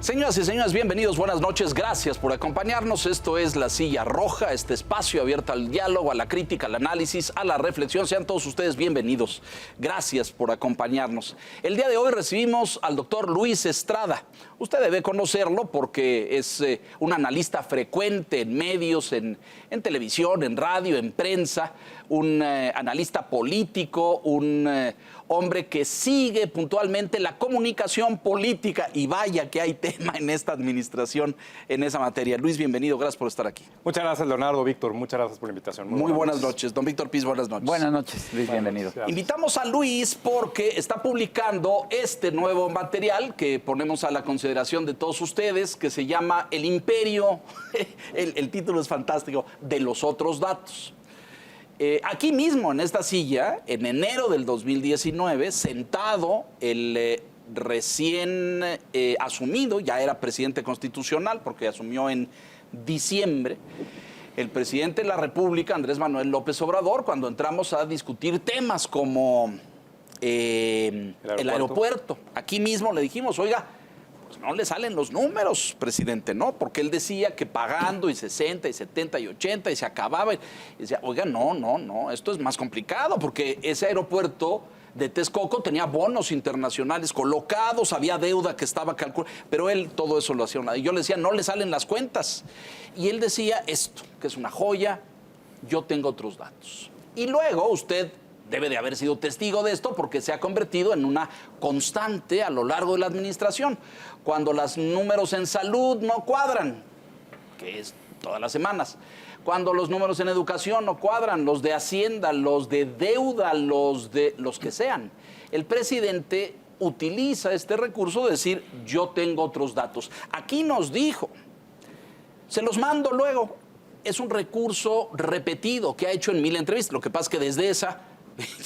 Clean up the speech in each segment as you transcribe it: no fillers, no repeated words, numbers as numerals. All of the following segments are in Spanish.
Señoras y señores, bienvenidos, buenas noches, gracias por acompañarnos. Esto es La Silla Roja, este espacio abierto al diálogo, a la crítica, al análisis, a la reflexión. Sean todos ustedes bienvenidos. Gracias por acompañarnos. El día de hoy recibimos al doctor Luis Estrada. Usted debe conocerlo porque es un analista frecuente en medios, en televisión, en radio, en prensa, un analista político, un hombre que sigue puntualmente la comunicación política, y vaya que hay tema en esta administración en esa materia. Luis, bienvenido, gracias por estar aquí. Muchas gracias, Leonardo, Víctor, muchas gracias por la invitación. Muy buenas noches. Don Víctor Piz, buenas noches. Buenas noches, Luis, bienvenido. Invitamos a Luis porque está publicando este nuevo material que ponemos a la consideración de todos ustedes, que se llama El Imperio, el título es fantástico, de los otros datos. Aquí mismo, en esta silla, en enero del 2019, sentado el recién asumido, ya era presidente constitucional porque asumió en diciembre, el presidente de la República, Andrés Manuel López Obrador, cuando entramos a discutir temas como el aeropuerto. Aquí mismo le dijimos, oiga, pues no le salen los números, presidente, ¿no? Porque él decía que pagando y 60 y 70 y 80 y se acababa. Y decía, oiga, no, esto es más complicado porque ese aeropuerto de Texcoco tenía bonos internacionales colocados, había deuda que estaba calculada, pero él todo eso lo hacía a un lado. Y yo le decía, no le salen las cuentas. Y él decía esto, que es una joya, yo tengo otros datos. Y luego usted debe de haber sido testigo de esto porque se ha convertido en una constante a lo largo de la administración. Cuando los números en salud no cuadran, que es todas las semanas, cuando los números en educación no cuadran, los de Hacienda, los de deuda, los que sean, el presidente utiliza este recurso de decir, yo tengo otros datos. Aquí nos dijo, se los mando luego. Es un recurso repetido que ha hecho en 1000 entrevistas. Lo que pasa es que desde esa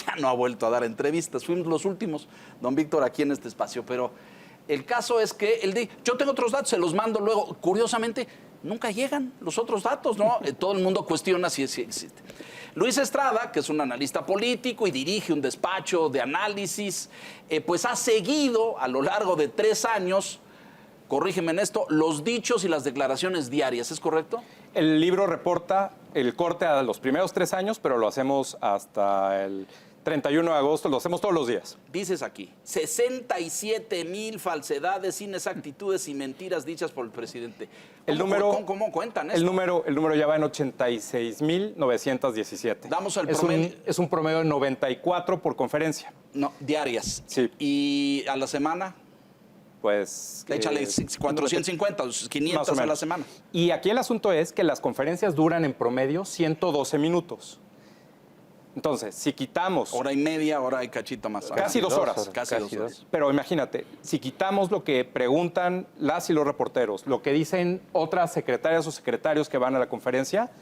ya no ha vuelto a dar entrevistas. Fuimos los últimos, don Víctor, aquí en este espacio. Pero el caso es que él dice, yo tengo otros datos, se los mando luego. Curiosamente, nunca llegan los otros datos, ¿no? Todo el mundo cuestiona si existe. Luis Estrada, que es un analista político y dirige un despacho de análisis, pues ha seguido a lo largo de 3 años, corrígeme en esto, los dichos y las declaraciones diarias, ¿es correcto? El libro reporta el corte a los primeros 3 años, pero lo hacemos hasta el 31 de agosto, lo hacemos todos los días. Dices aquí, 67,000 falsedades, inexactitudes y mentiras dichas por el presidente. ¿Cómo cuentan esto? El número ya va en 86,917. Damos el promedio. Es un promedio de 94 por conferencia. No, diarias. Sí. ¿Y a la semana? Pues échale 450, 500 a la semana. Y aquí el asunto es que las conferencias duran en promedio 112 minutos. Entonces, si quitamos... Hora y media, hora y cachito más. Casi 2 horas. Casi 2 horas. Pero imagínate, si quitamos lo que preguntan las y los reporteros, lo que dicen otras secretarias o secretarios que van a la conferencia,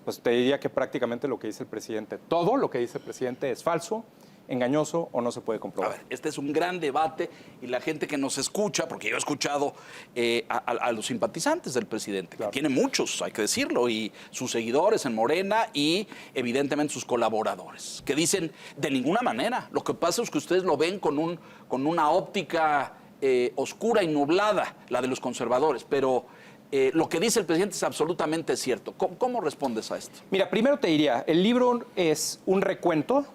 pues te diría que prácticamente lo que dice el presidente, todo lo que dice el presidente es falso, engañoso o no se puede comprobar. A ver, este es un gran debate y la gente que nos escucha, porque yo he escuchado a los simpatizantes del presidente, claro, que tiene muchos, hay que decirlo, y sus seguidores en Morena y evidentemente sus colaboradores, que dicen de ninguna manera. Lo que pasa es que ustedes lo ven con una óptica oscura y nublada, la de los conservadores, pero lo que dice el presidente es absolutamente cierto. ¿Cómo respondes a esto? Mira, primero te diría, el libro es un recuento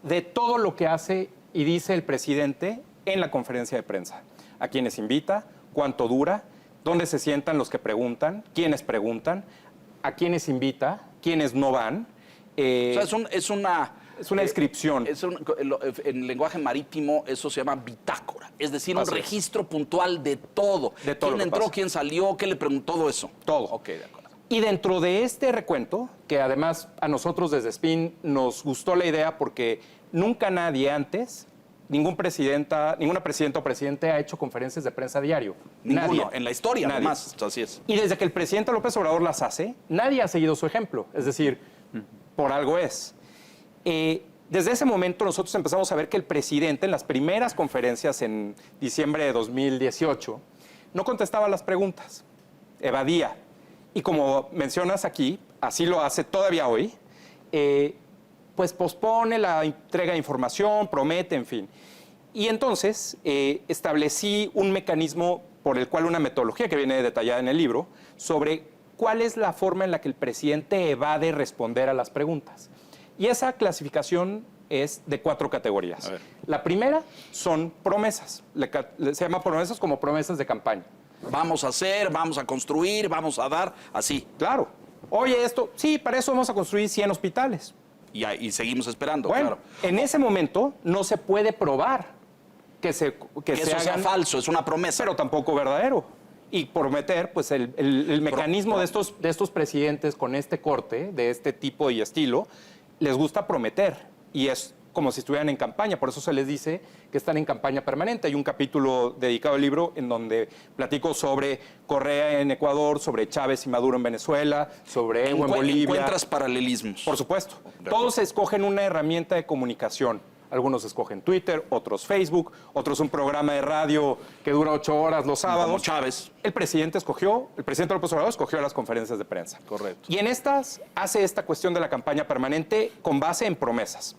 de todo lo que hace y dice el presidente en la conferencia de prensa. A quiénes invita, cuánto dura, dónde se sientan los que preguntan, quiénes preguntan, a quiénes invita, quiénes no van. O sea, es una descripción. En lenguaje marítimo eso se llama bitácora, es decir, un registro puntual de todo. De todo. ¿Quién entró, quién salió, qué le preguntó, todo eso? Todo. Ok, de acuerdo. Y dentro de este recuento, que además a nosotros desde SPIN nos gustó la idea porque nunca nadie antes, ninguna presidenta o presidente ha hecho conferencias de prensa diario. Ninguno, nadie. en la historia, Nadie. además, así es. Y desde que el presidente López Obrador las hace, nadie ha seguido su ejemplo. Es decir, por algo es. Desde ese momento nosotros empezamos a ver que el presidente en las primeras conferencias en diciembre de 2018 no contestaba las preguntas, evadía. Y como mencionas aquí, así lo hace todavía hoy, pues pospone la entrega de información, promete, en fin. Y entonces establecí un mecanismo por el cual una metodología que viene detallada en el libro sobre cuál es la forma en la que el presidente evade responder a las preguntas. Y esa clasificación es de 4 categorías. La primera son promesas. Se llama promesas como promesas de campaña. Vamos a hacer, vamos a construir, vamos a dar, así. Claro. Oye, esto, sí, para eso vamos a construir 100 hospitales. Y seguimos esperando, Bueno, claro. en ese momento no se puede probar que se Eso sea hagan, falso, es una promesa. pero tampoco verdadero. Y prometer, pues el mecanismo de estos presidentes con este corte, de este tipo y estilo, les gusta prometer. Y es como si estuvieran en campaña. Por eso se les dice que están en campaña permanente. Hay un capítulo dedicado al libro en donde platico sobre Correa en Ecuador, sobre Chávez y Maduro en Venezuela, sobre Evo en Bolivia. Encuentras paralelismos. Por supuesto. Todos escogen una herramienta de comunicación. Algunos escogen Twitter, otros Facebook, otros un programa de radio que dura 8 horas los sábados. Como Chávez. El presidente López Obrador escogió las conferencias de prensa. Correcto. Y en estas hace esta cuestión de la campaña permanente con base en promesas.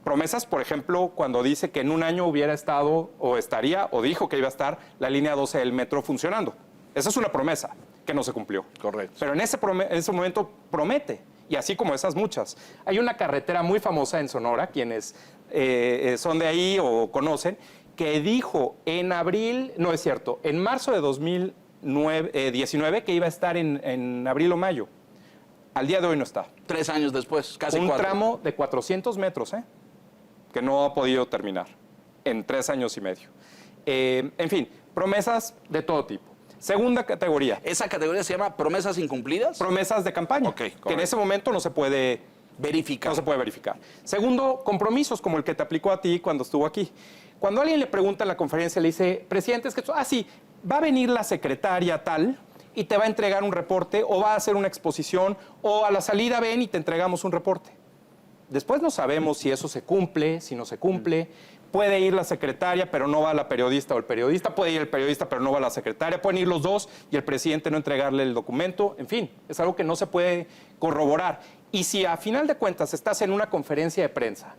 Promesas, por ejemplo, cuando dice que en un año hubiera estado, o estaría, o dijo que iba a estar la línea 12 del metro funcionando. Esa es una promesa que no se cumplió. Correcto. Pero en ese momento promete. Y así como esas muchas. Hay una carretera muy famosa en Sonora, quienes son de ahí o conocen, que dijo en abril, no es cierto, en marzo de 2019 que iba a estar en abril o mayo. Al día de hoy no está. 3 años después, casi Un 4. tramo de 400 metros, que no ha podido terminar en 3 años y medio. En fin, promesas de todo tipo. Segunda categoría. ¿Esa categoría se llama promesas incumplidas? Promesas de campaña, Ok, que en correcto. ese momento no se puede verificar. No se puede verificar. Segundo, compromisos como el que te aplicó a ti cuando estuvo aquí. Cuando alguien le pregunta en la conferencia, le dice, presidente, es que sí, va a venir la secretaria tal y te va a entregar un reporte o va a hacer una exposición o a la salida ven y te entregamos un reporte. Después no sabemos si eso se cumple, si no se cumple. Puede ir la secretaria, pero no va la periodista, o el periodista. Puede ir el periodista, pero no va la secretaria. Pueden ir los dos y el presidente no entregarle el documento. En fin, es algo que no se puede corroborar. Y si a final de cuentas estás en una conferencia de prensa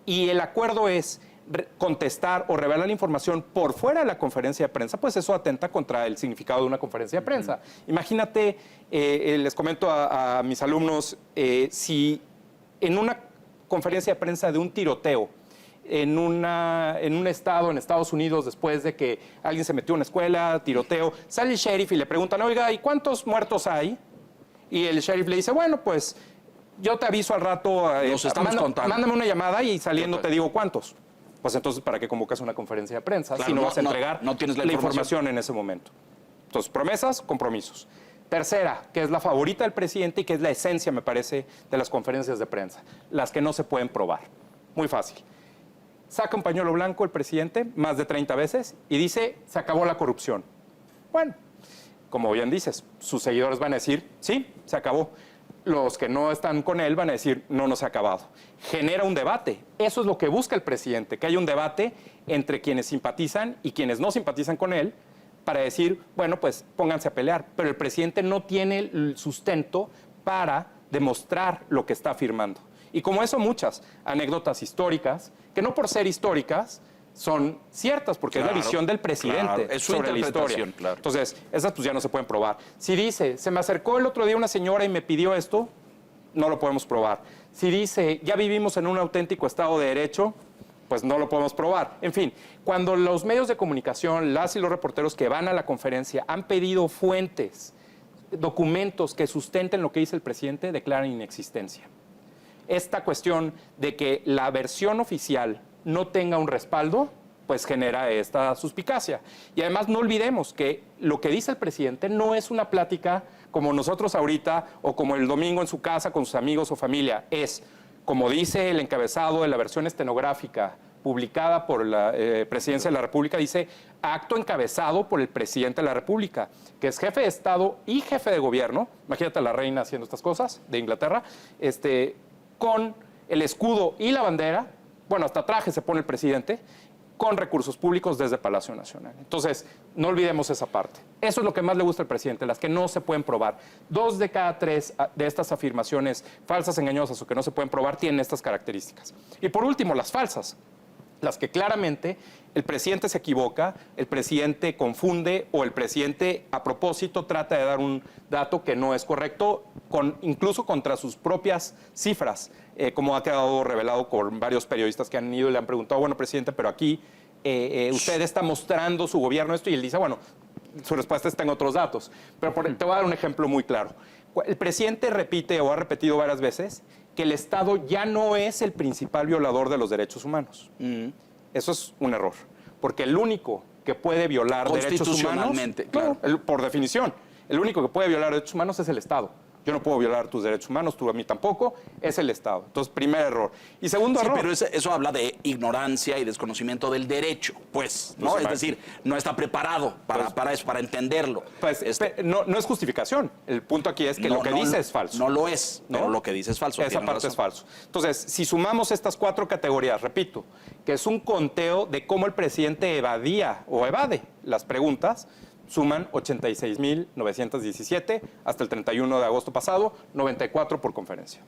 y el acuerdo es contestar o revelar información por fuera de la conferencia de prensa, pues eso atenta contra el significado de una conferencia de prensa. Imagínate, les comento a mis alumnos, si en una conferencia de prensa de un tiroteo en un estado, en Estados Unidos, después de que alguien se metió a una escuela, tiroteo, sale el sheriff y le preguntan, oiga, ¿y cuántos muertos hay? Y el sheriff le dice, bueno, pues yo te aviso al rato, Nos estamos contando. mándame una llamada y saliendo te digo cuántos. Pues entonces, ¿para qué convocas una conferencia de prensa Claro, si no vas a entregar no tienes la información en ese momento? Entonces, promesas, compromisos. Tercera, que es la favorita del presidente y que es la esencia, me parece, de las conferencias de prensa, las que no se pueden probar. Muy fácil. Saca un pañuelo blanco el presidente más de 30 veces y dice, se acabó la corrupción. Bueno, como bien dices, sus seguidores van a decir, sí, se acabó. Los que no están con él van a decir, no se ha acabado. Genera un debate. Eso es lo que busca el presidente, que haya un debate entre quienes simpatizan y quienes no simpatizan con él para decir, bueno, pues pónganse a pelear. Pero el presidente no tiene el sustento para demostrar lo que está afirmando. Y como eso, muchas anécdotas históricas, que no por ser históricas son ciertas, porque Claro, es la visión del presidente claro, es su sobre la historia. interpretación, claro. Entonces, esas pues ya no se pueden probar. Si dice, se me acercó el otro día una señora y me pidió esto, no lo podemos probar. Si dice, ya vivimos en un auténtico Estado de Derecho, pues no lo podemos probar. En fin, cuando los medios de comunicación, las y los reporteros que van a la conferencia han pedido fuentes, documentos que sustenten lo que dice el presidente, declaran inexistencia. Esta cuestión de que la versión oficial no tenga un respaldo, pues genera esta suspicacia. Y además no olvidemos que lo que dice el presidente no es una plática como nosotros ahorita o como el domingo en su casa con sus amigos o familia. Es, como dice el encabezado de la versión estenográfica publicada por la Presidencia de la República, dice acto encabezado por el presidente de la República, que es jefe de Estado y jefe de gobierno. Imagínate a la reina haciendo estas cosas de Inglaterra, con el escudo y la bandera. Bueno, hasta traje se pone el presidente, con recursos públicos desde Palacio Nacional. Entonces, no olvidemos esa parte. Eso es lo que más le gusta al presidente, las que no se pueden probar. 2 de cada 3 de estas afirmaciones falsas, engañosas o que no se pueden probar tienen estas características. Y por último, las falsas, las que claramente el presidente se equivoca, el presidente confunde o el presidente a propósito trata de dar un dato que no es correcto, incluso contra sus propias cifras, como ha quedado revelado con varios periodistas que han ido y le han preguntado, bueno, presidente, pero aquí usted está mostrando su gobierno esto, y él dice, bueno, su respuesta está en otros datos. Pero te voy a dar un ejemplo muy claro. El presidente repite o ha repetido varias veces que el Estado ya no es el principal violador de los derechos humanos. Eso es un error, porque el único que puede violar derechos humanos, constitucionalmente, claro. por definición, el único que puede violar derechos humanos es el Estado. Yo no puedo violar tus derechos humanos, tú a mí tampoco, es el Estado. Entonces, primer error. Y segundo error. Pero eso habla de ignorancia y desconocimiento del derecho, pues, ¿no? Pues, es decir, no está preparado para eso, para entenderlo. Pues, no es justificación. El punto aquí es que lo que dice es falso. No lo es, ¿no? pero lo que dice es falso. Esa parte es falso. Entonces, si sumamos estas 4 categorías, repito, que es un conteo de cómo el presidente evadía o evade las preguntas, suman 86.917 hasta el 31 de agosto pasado, 94 por conferencia.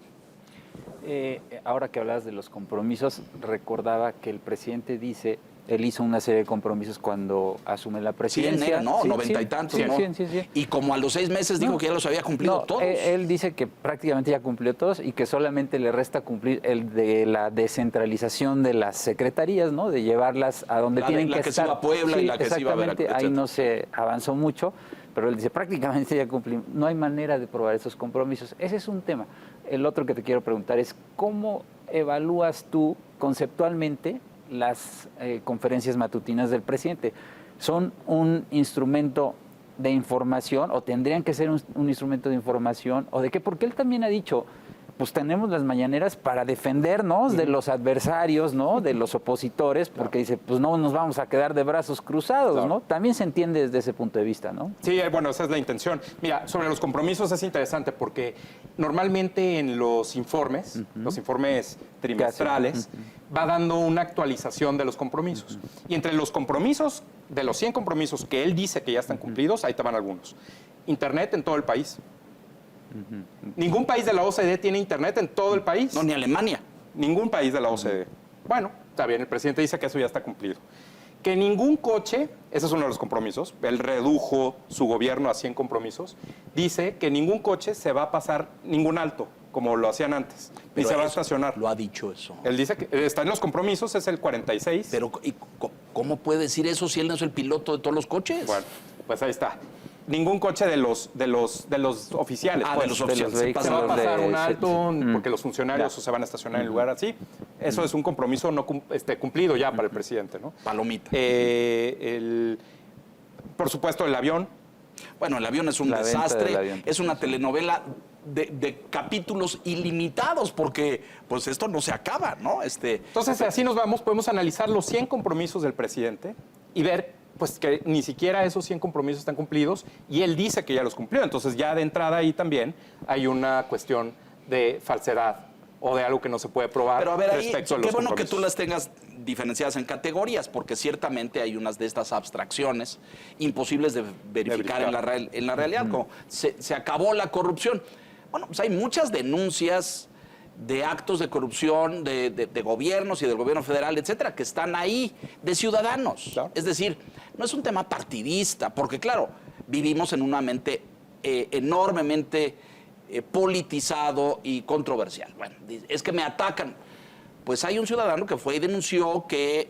Ahora que hablabas de los compromisos, recordaba que el presidente dice, él hizo una serie de compromisos cuando asume la presidencia. 100, ¿no? 90 y tantos, ¿no? Sí. Y como a los 6 meses dijo que ya los había cumplido todos. Él dice que prácticamente ya cumplió todos y que solamente le resta cumplir el de la descentralización de las secretarías, ¿no? De llevarlas a donde tienen que estar. La que se iba a Puebla y la que se iba a Veracruz, exactamente, ahí no se avanzó mucho, pero él dice prácticamente ya cumplí. No hay manera de probar esos compromisos. Ese es un tema. El otro que te quiero preguntar es, ¿cómo evalúas tú conceptualmente las conferencias matutinas del presidente? ¿Son un instrumento de información o tendrían que ser un instrumento de información o de qué? Porque él también ha dicho, pues tenemos las mañaneras para defendernos de los adversarios, ¿no? De los opositores, porque dice, pues no nos vamos a quedar de brazos cruzados, ¿no? También se entiende desde ese punto de vista, ¿no? Sí, bueno, esa es la intención. Mira, sobre los compromisos es interesante porque normalmente en los informes trimestrales, va dando una actualización de los compromisos. Y entre los compromisos, de los 100 compromisos que él dice que ya están cumplidos, ahí te van algunos. Internet en todo el país. Ningún país de la OCDE tiene internet en todo el país. No, ni Alemania. Ningún país de la OCDE. Bueno, está bien, el presidente dice que eso ya está cumplido. Que ningún coche, ese es uno de los compromisos, él redujo su gobierno a 100 compromisos, dice que ningún coche se va a pasar ningún alto, como lo hacían antes, ni se va a estacionar. Lo ha dicho eso. Él dice que está en los compromisos, es el 46. Pero, ¿cómo puede decir eso si él no es el piloto de todos los coches? Bueno, pues ahí está. Ningún coche de los oficiales. De los oficiales. Se va a pasar un de- alto porque los funcionarios se van a estacionar en el lugar así. Eso es un compromiso no cumplido ya para el presidente, ¿no? Palomita. Por supuesto, el avión. Bueno, el avión es un La venta del desastre. avión. Es una telenovela de capítulos ilimitados porque pues esto no se acaba, ¿no? Entonces, así nos vamos, podemos analizar los 100 compromisos del presidente y ver pues que ni siquiera esos 100 compromisos están cumplidos y él dice que ya los cumplió. Entonces, ya de entrada ahí también hay una cuestión de falsedad o de algo que no se puede probar. Pero a ver, ahí, respecto a los qué bueno que compromisos. tú las tengas diferenciadas en categorías, porque ciertamente hay unas de estas abstracciones imposibles de verificar en la realidad, como se acabó la corrupción. Bueno, pues hay muchas denuncias de actos de corrupción de gobiernos y del gobierno federal, etcétera, que están ahí, de ciudadanos. Claro. Es decir, no es un tema partidista, porque claro, vivimos en un ambiente enormemente politizado y controversial. Bueno, es que me atacan. Pues hay un ciudadano que fue y denunció que,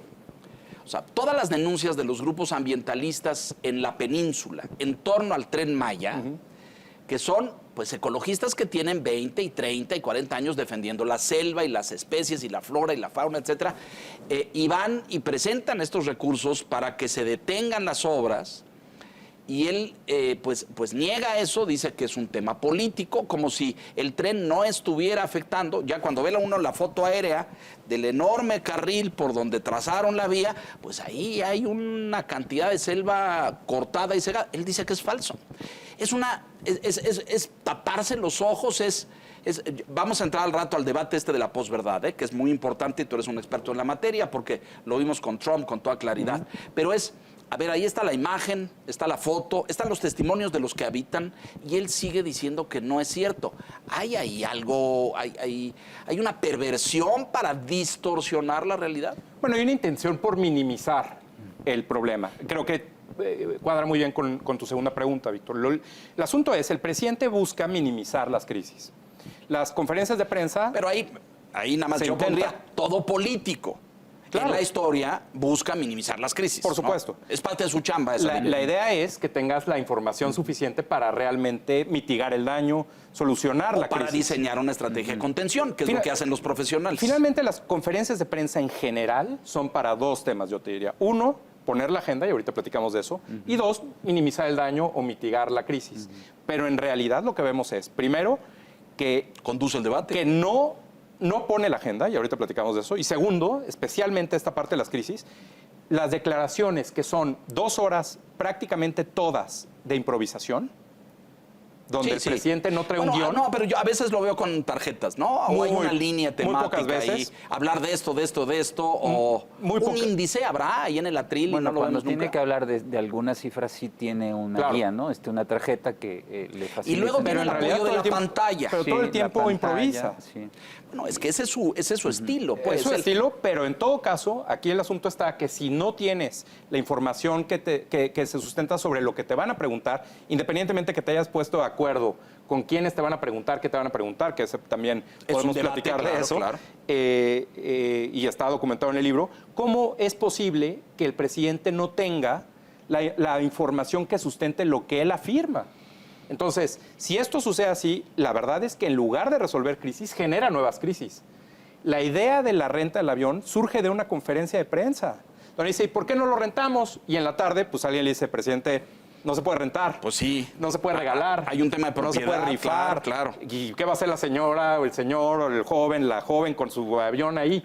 o sea, todas las denuncias de los grupos ambientalistas en la península en torno al Tren Maya, que son pues ecologistas que tienen 20 y 30 y 40 años defendiendo la selva y las especies y la flora y la fauna, etcétera, y van y presentan estos recursos para que se detengan las obras. Y él pues niega eso, dice que es un tema político, como si el tren no estuviera afectando. Ya cuando ve uno la foto aérea del enorme carril por donde trazaron la vía, pues ahí hay una cantidad de selva cortada y cegada. Él dice que es falso. Es taparse los ojos, vamos a entrar al rato al debate de la posverdad, que es muy importante y tú eres un experto en la materia porque lo vimos con Trump con toda claridad. Pero a ver, ahí está la imagen, está la foto, están los testimonios de los que habitan y él sigue diciendo que no es cierto. ¿Hay ahí algo, hay una perversión para distorsionar la realidad? Bueno, hay una intención por minimizar el problema. Creo que cuadra muy bien con tu segunda pregunta, Víctor. El asunto es, el presidente busca minimizar las crisis. Las conferencias de prensa... Pero ahí nada más Se yo intenta. pondría todo político. Claro. En la historia busca minimizar las crisis. Por supuesto. ¿No? Es parte de su chamba. Esa La idea es que tengas la información suficiente para realmente mitigar el daño, solucionar la para crisis. diseñar una estrategia de contención, que es lo Final- que hacen los profesionales. Finalmente, las conferencias de prensa en general son para dos temas, yo te diría. Uno, poner la agenda, y ahorita platicamos de eso. Y dos, minimizar el daño o mitigar la crisis. Pero en realidad lo que vemos es, primero, que Conduce el debate. no pone la agenda, y ahorita platicamos de eso. Y segundo, especialmente esta parte de las crisis, las declaraciones que son 2 horas prácticamente todas de improvisación, donde Sí, el sí. presidente no trae Bueno, un guión. No, pero yo a veces lo veo con tarjetas, ¿no? O hay Muy- una línea muy temática pocas veces. ahí. Hablar de esto, o muy un poca- índice habrá ahí en el atril y Bueno, no lo cuando vemos tiene nunca. que hablar de algunas cifras, sí tiene una Claro. guía, ¿no? Una tarjeta que le facilita. Y luego Pero viene en el realidad apoyo de todo la el tiempo- pantalla. pero todo el la tiempo pantalla, improvisa. sí. Bueno, es que ese es su estilo. Pues, Es su estilo, pero en todo caso, aquí el asunto está que si no tienes la información que se sustenta sobre lo que te van a preguntar, independientemente que te hayas puesto de acuerdo con quiénes te van a preguntar, qué te van a preguntar, que ese también Es podemos un debate, platicar de claro, eso, claro. y está documentado en el libro, ¿cómo es posible que el presidente no tenga la información que sustente lo que él afirma? Entonces, si esto sucede así, la verdad es que en lugar de resolver crisis, genera nuevas crisis. La idea de la renta del avión surge de una conferencia de prensa, donde dice, ¿y por qué no lo rentamos? Y en la tarde, pues alguien le dice, presidente, no se puede rentar. Pues sí. No se puede regalar. Hay un tema de No se propiedad, puede rifar. claro. ¿Y qué va a hacer la señora o el señor o el joven, la joven con su avión ahí?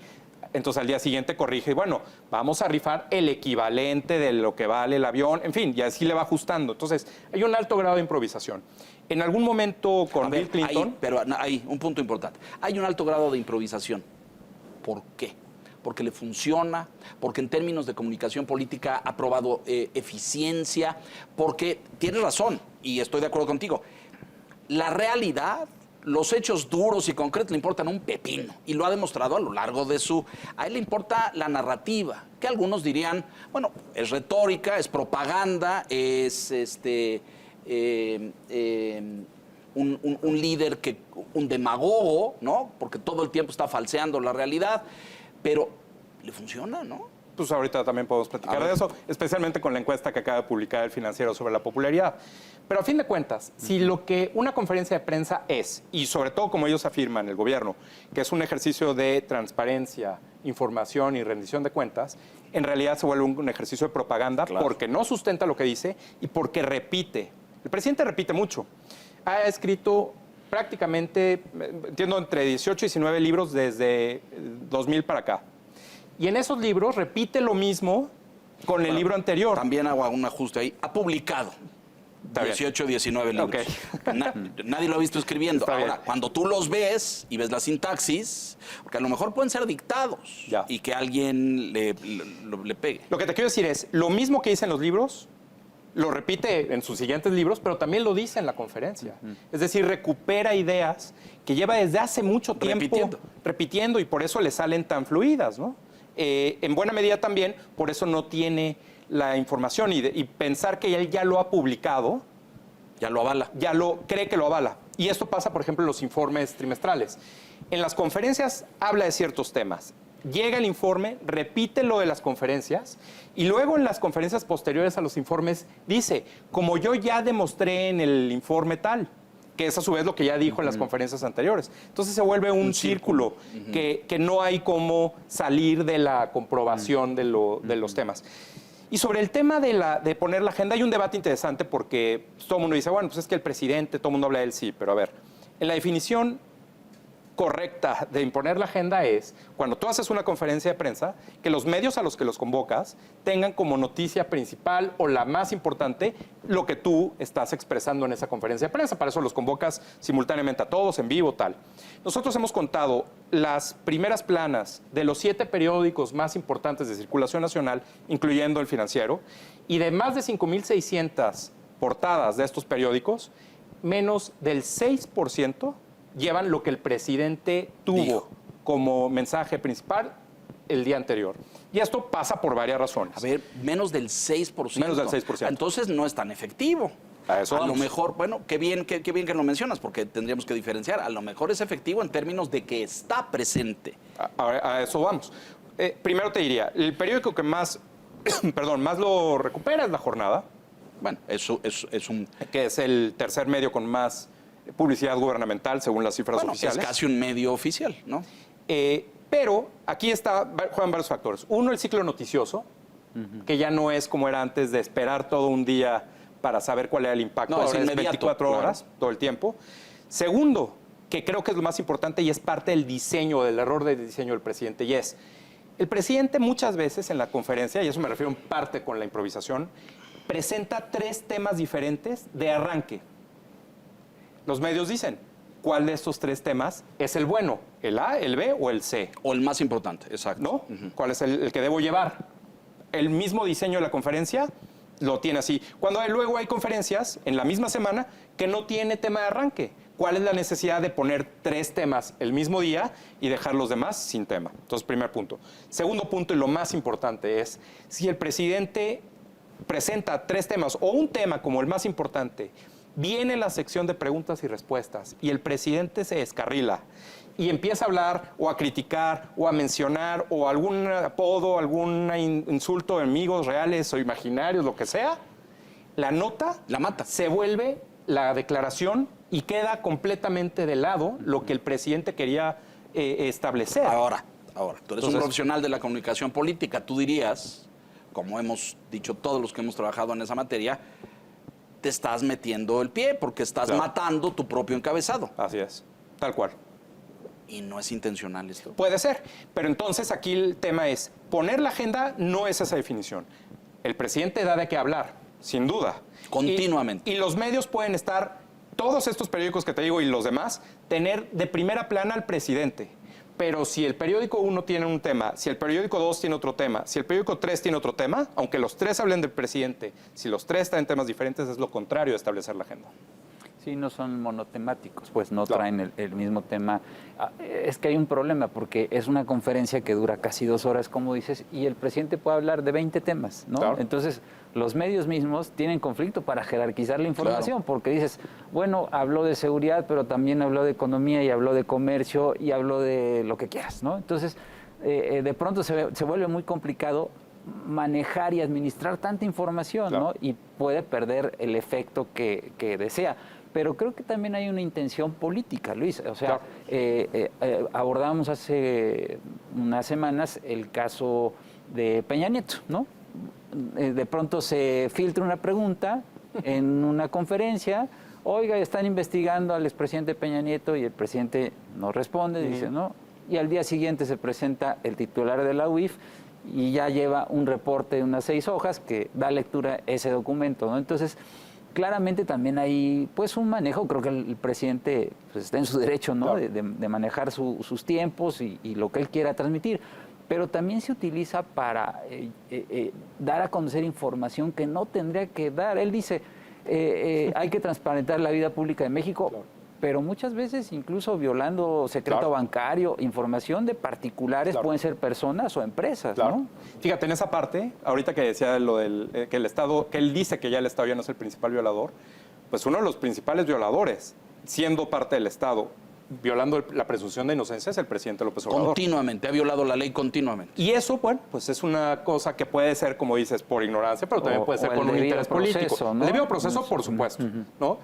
Entonces al día siguiente corrige, bueno, vamos a rifar el equivalente de lo que vale el avión, en fin, y así le va ajustando. Entonces hay un alto grado de improvisación. En algún momento con A ver, Bill Clinton... hay un punto importante. Hay un alto grado de improvisación. ¿Por qué? Porque le funciona, porque en términos de comunicación política ha probado eficiencia, porque tienes razón, y estoy de acuerdo contigo. La realidad, los hechos duros y concretos le importan un pepino, y lo ha demostrado a lo largo de su... A él le importa la narrativa, que algunos dirían, bueno, es retórica, es propaganda, es un líder, un demagogo, ¿no? Porque todo el tiempo está falseando la realidad, pero le funciona, ¿no? Pues ahorita también podemos platicar de eso, especialmente con la encuesta que acaba de publicar el Financiero sobre la popularidad. Pero a fin de cuentas, si lo que una conferencia de prensa es, y sobre todo como ellos afirman, el gobierno, que es un ejercicio de transparencia, información y rendición de cuentas, en realidad se vuelve un ejercicio de propaganda porque no sustenta lo que dice y porque repite. El presidente repite mucho. Ha escrito prácticamente, entiendo, entre 18 y 19 libros desde 2000 para acá. Y en esos libros repite lo mismo con el libro anterior. También hago un ajuste ahí. Ha publicado Está bien. 18, 19 libros. Nadie lo ha visto escribiendo. Está Ahora, bien. cuando tú los ves y ves la sintaxis, porque a lo mejor pueden ser dictados Ya. y que alguien le pegue. Lo que te quiero decir es, lo mismo que dice en los libros, lo repite en sus siguientes libros, pero también lo dice en la conferencia. Es decir, recupera ideas que lleva desde hace mucho tiempo repitiendo y por eso le salen tan fluidas, ¿no? En buena medida también, por eso no tiene la información y pensar que él ya lo ha publicado, Ya lo avala. cree que lo avala. Y esto pasa, por ejemplo, en los informes trimestrales. En las conferencias habla de ciertos temas. Llega el informe, repite lo de las conferencias y luego en las conferencias posteriores a los informes dice, como yo ya demostré en el informe tal, que es a su vez lo que ya dijo en las conferencias anteriores. Entonces se vuelve un círculo que no hay cómo salir de la comprobación de los temas. Y sobre el tema de poner la agenda hay un debate interesante porque todo el mundo dice, bueno, pues es que el presidente, todo el mundo habla de él, sí, pero a ver, en la definición correcta de imponer la agenda es, cuando tú haces una conferencia de prensa, que los medios a los que los convocas tengan como noticia principal o la más importante lo que tú estás expresando en esa conferencia de prensa. Para eso los convocas simultáneamente a todos, en vivo, tal. Nosotros hemos contado las primeras planas de los 7 periódicos más importantes de circulación nacional, incluyendo el Financiero, y de más de 5,600 portadas de estos periódicos, menos del 6% llevan lo que el presidente tuvo como mensaje principal el día anterior. Y esto pasa por varias razones. A ver, menos del 6%. Menos del 6%. Entonces no es tan efectivo. A eso lo vamos. mejor, bueno, qué bien que lo mencionas, porque tendríamos que diferenciar. A lo mejor es efectivo en términos de que está presente. A eso vamos. Primero te diría, el periódico que más, más lo recupera es La Jornada, Bueno, eso es un... que es el tercer medio con más publicidad gubernamental, según las cifras Bueno, oficiales. es casi un medio oficial, ¿no? Pero aquí juegan varios factores. Uno, el ciclo noticioso, que ya no es como era antes de esperar todo un día para saber cuál era el impacto. No, es ahora es inmediato, 24 horas, claro. todo el tiempo. Segundo, que creo que es lo más importante y es parte del diseño, del error de diseño del presidente, y es, el presidente muchas veces en la conferencia, y eso me refiero en parte con la improvisación, presenta 3 temas diferentes de arranque. Los medios dicen, ¿cuál de estos 3 temas es el bueno? ¿El A, el B o el C? O el más importante, exacto. ¿No? ¿Cuál es el que debo llevar? El mismo diseño de la conferencia lo tiene así. Cuando luego hay conferencias en la misma semana que no tiene tema de arranque. ¿Cuál es la necesidad de poner 3 temas el mismo día y dejar los demás sin tema? Entonces, primer punto. Segundo punto, y lo más importante, es si el presidente presenta 3 temas o un tema como el más importante, viene la sección de preguntas y respuestas y el presidente se descarrila y empieza a hablar o a criticar o a mencionar o algún apodo, algún insulto de amigos reales o imaginarios, lo que sea, la nota La mata. se vuelve la declaración y queda completamente de lado lo que el presidente quería establecer. Ahora, tú eres un Entonces, profesional de la comunicación política, tú dirías, como hemos dicho todos los que hemos trabajado en esa materia, te estás metiendo el pie porque estás Claro. matando tu propio encabezado. Así es, tal cual. Y no es intencional esto. Puede ser, pero entonces aquí el tema es, poner la agenda no es esa definición. El presidente da de qué hablar, sin duda. Continuamente. Y los medios pueden estar, todos estos periódicos que te digo y los demás, tener de primera plana al presidente. Pero si el periódico 1 tiene un tema, si el periódico 2 tiene otro tema, si el periódico 3 tiene otro tema, aunque los 3 hablen del presidente, si los 3 están en temas diferentes, es lo contrario de establecer la agenda. Sí, no son monotemáticos, pues no Claro. traen el mismo tema. Es que hay un problema porque es una conferencia que dura casi 2 horas, como dices, y el presidente puede hablar de 20 temas, ¿no? Claro. Entonces, los medios mismos tienen conflicto para jerarquizar la información, porque dices, bueno, habló de seguridad, pero también habló de economía y habló de comercio y habló de lo que quieras, ¿no? Entonces, de pronto se vuelve muy complicado manejar y administrar tanta información, Claro. ¿no? Y puede perder el efecto que desea. Pero creo que también hay una intención política, Luis. O sea, abordábamos hace unas semanas el caso de Peña Nieto, ¿no? De pronto se filtra una pregunta en una conferencia, oiga, están investigando al expresidente Peña Nieto, y el presidente no responde, dice, ¿no? Y al día siguiente se presenta el titular de la UIF y ya lleva un reporte de unas 6 hojas que da lectura a ese documento, ¿no? Entonces, claramente también hay pues un manejo, creo que el presidente pues, está en su derecho, ¿no? Claro. de manejar sus tiempos y lo que él quiera transmitir, pero también se utiliza para dar a conocer información que no tendría que dar. Él dice, hay que transparentar la vida pública de México, Claro. pero muchas veces incluso violando secreto Claro. bancario, información de particulares, Claro. pueden ser personas o empresas, Claro. ¿no? Fíjate, en esa parte, ahorita que decía lo del que el Estado, que él dice que ya el Estado ya no es el principal violador, pues uno de los principales violadores, siendo parte del Estado, violando la presunción de inocencia, es el presidente López Obrador. Continuamente, ha violado la ley continuamente. Y eso, bueno, pues es una cosa que puede ser, como dices, por ignorancia, pero también O- puede ser o el con un debido interés proceso, político. ¿no? El debido proceso, por supuesto, ¿no?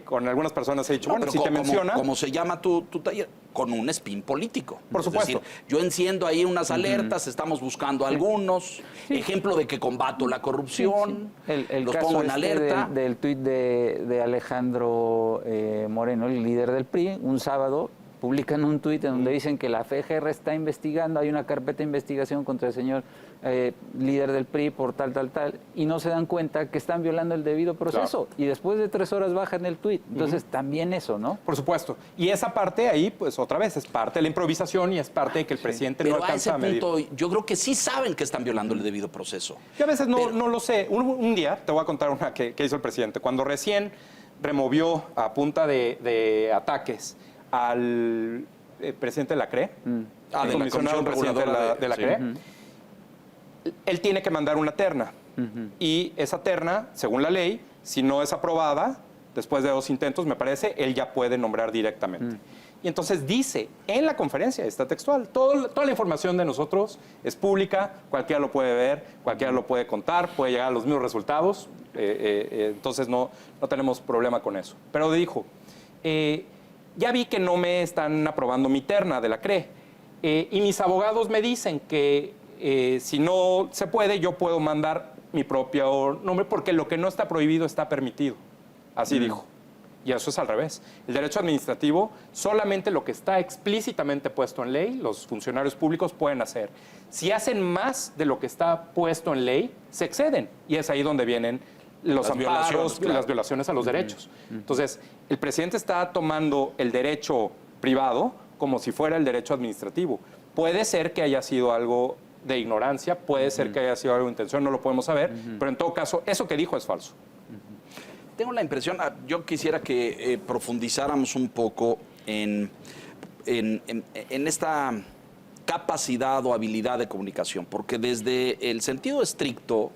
Con algunas personas he dicho, No, bueno, pero si te como, menciona... como se llama tu taller, con un spin político. Por supuesto. Es decir, yo enciendo ahí unas alertas, estamos buscando algunos, ejemplo de que combato la corrupción, El los caso pongo en alerta. del tuit de Alejandro Moreno, el líder del PRI, un sábado publican un tuit en donde dicen que la FGR está investigando, hay una carpeta de investigación contra el señor líder del PRI por tal, y no se dan cuenta que están violando el debido proceso. Claro. Y después de 3 horas bajan el tuit. Entonces, también eso, ¿no? Por supuesto. Y esa parte ahí, pues otra vez, es parte de la improvisación y es parte de que el presidente no Pero a ese alcanza a medir. punto, yo creo que sí saben que están violando el debido proceso. Yo a veces no, Pero- no lo sé. Un día, te voy a contar una que hizo el presidente. Cuando recién removió a punta de ataques al presidente de la CRE, Ah, de la comisionado Comisión presidente Reguladora de la sí. CRE, él tiene que mandar una terna. Y esa terna, según la ley, si no es aprobada, después de 2 intentos, me parece, él ya puede nombrar directamente. Y entonces dice, en la conferencia, está textual, toda la información de nosotros es pública, cualquiera lo puede ver, cualquiera lo puede contar, puede llegar a los mismos resultados, entonces no tenemos problema con eso. Pero dijo, ya vi que no me están aprobando mi terna de la CRE, y mis abogados me dicen que si no se puede, yo puedo mandar mi propio nombre, porque lo que no está prohibido está permitido. Así dijo. Y eso es al revés. El derecho administrativo, solamente lo que está explícitamente puesto en ley, los funcionarios públicos pueden hacer. Si hacen más de lo que está puesto en ley, se exceden. Y es ahí donde vienen los amparos, las violaciones a los derechos. Entonces, el presidente está tomando el derecho privado como si fuera el derecho administrativo. Puede ser que haya sido algo de ignorancia, puede ser que haya sido algo de intención, no lo podemos saber, pero en todo caso, eso que dijo es falso. Tengo la impresión, yo quisiera que profundizáramos un poco en esta capacidad o habilidad de comunicación, porque desde el sentido estricto